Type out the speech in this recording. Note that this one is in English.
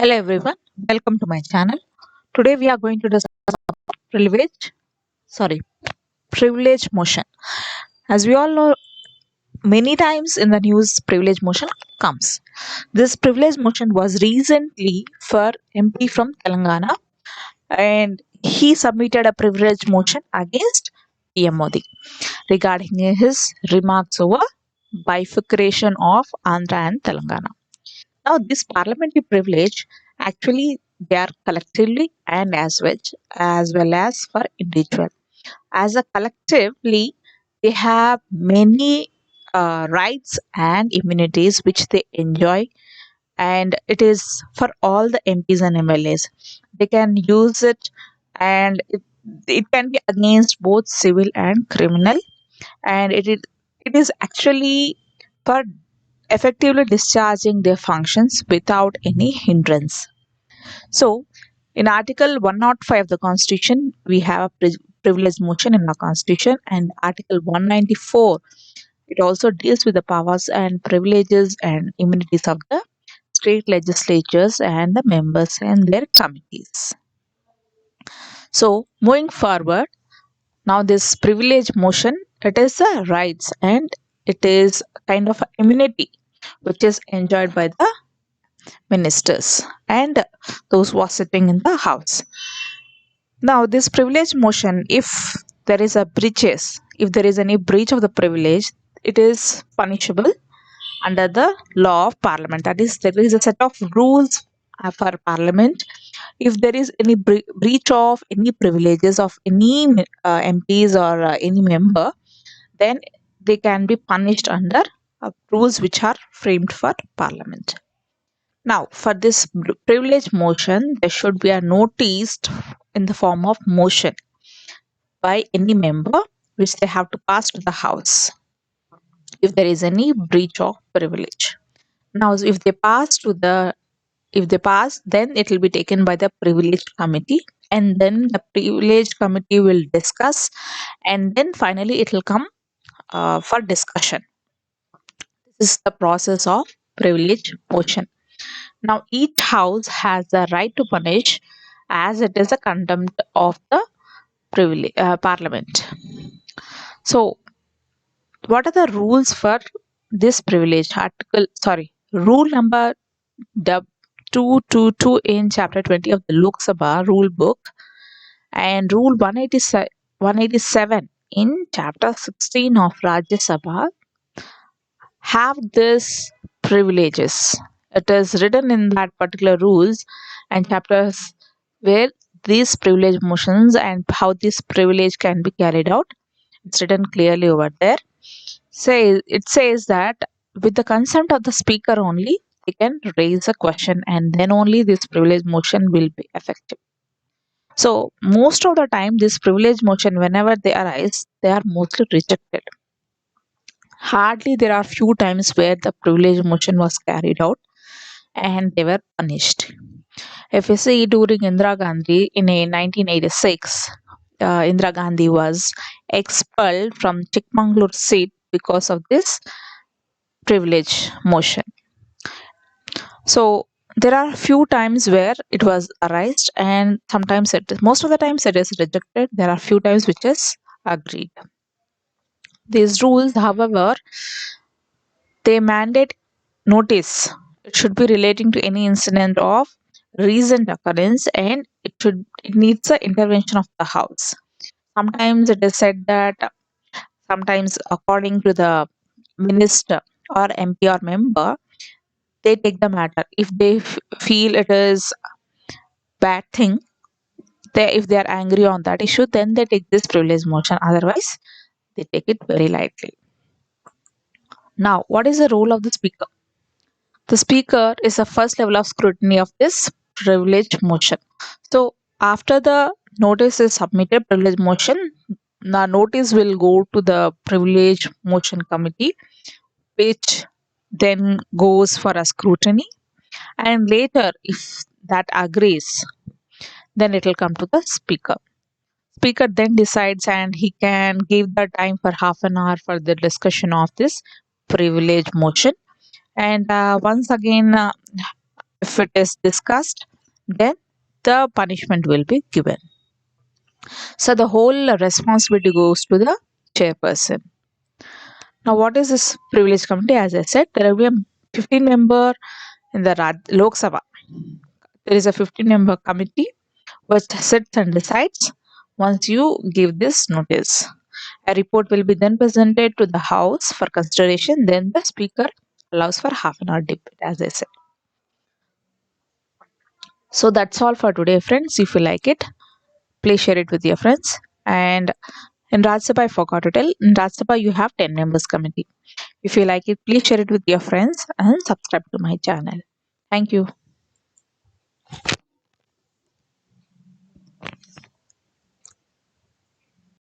Hello everyone, welcome to my channel. Today we are going to discuss privilege, sorry, privilege motion. As we all know, many times in the news privilege motion comes. This privilege motion was recently for MP from Telangana and he submitted a privilege motion against PM Modi regarding his remarks over bifurcation of Andhra and Telangana. Now, this parliamentary privilege actually they are collectively and as well as for individual. As a collectively, they have many rights and immunities which they enjoy, and it is for all the MPs and MLAs. They can use it, and it can be against both civil and criminal, and it is actually for effectively discharging their functions without any hindrance. So, in Article 105 of the Constitution, we have a privilege motion in our Constitution, and Article 194 it also deals with the powers and privileges and immunities of the state legislatures and the members and their committees. So, moving forward, now this privilege motion it is a rights and it is kind of a immunity which is enjoyed by the ministers and those who are sitting in the house. Now, this privilege motion, if there is a breaches, if there is any breach of the privilege, it is punishable under the law of parliament. That is, there is a set of rules for parliament. If there is any breach of any privileges of any MPs or any member, then they can be punished under rules which are framed for parliament. Now, for this privilege motion, there should be a notice in the form of motion by any member which they have to pass to the house if there is any breach of privilege. Now, if they pass, then it will be taken by the privileged committee, and then the privileged committee will discuss, and then finally it will come for discussion. This is the process of privilege motion. Now, each house has the right to punish as it is a contempt of the parliament. So, what are the rules for this privilege? Rule number 222 in chapter 20 of the Lok Sabha rule book and rule 187 in chapter 16 of Rajya Sabha have this privileges. It is written in that particular rules and chapters where these privilege motions and how this privilege can be carried out. It's written clearly over there. It says that with the consent of the speaker only, they can raise a question and then only this privilege motion will be effective. So most of the time, this privilege motion, whenever they arise, they are mostly rejected. Hardly there are few times where the privilege motion was carried out and they were punished. If you see during Indira Gandhi in 1986, Indira Gandhi was expelled from Chikmagalur seat because of this privilege motion. So there are few times where it was arised and sometimes most of the times it is rejected. There are few times which is agreed. These rules, however, they mandate notice. It should be relating to any incident of recent occurrence and it needs the intervention of the house. Sometimes it is said that sometimes according to the minister or MP or member, they take the matter. If they feel it is bad thing, if they are angry on that issue, then they take this privilege motion. Otherwise, they take it very lightly. Now, what is the role of the speaker? The speaker is the first level of scrutiny of this privilege motion. So, after the notice is submitted, privilege motion, the notice will go to the privilege motion committee, which then goes for a scrutiny, and later, if that agrees, then it will come to the speaker. Speaker then decides and he can give the time for half an hour for the discussion of this privilege motion. And once again, if If it is discussed, then the punishment will be given. So the whole responsibility goes to the chairperson. Now, what is this privilege committee? As I said, there will be a 15 member in the Lok Sabha. There is a 15 member committee which sits and decides once you give this notice. A report will be then presented to the House for consideration. Then the Speaker allows for half an hour debate, as I said. So that's all for today, friends. If you like it, please share it with your friends. And in Rajya Sabha, I forgot to tell, in Rajya Sabha, you have 10 members committee. If you like it, please share it with your friends and subscribe to my channel. Thank you.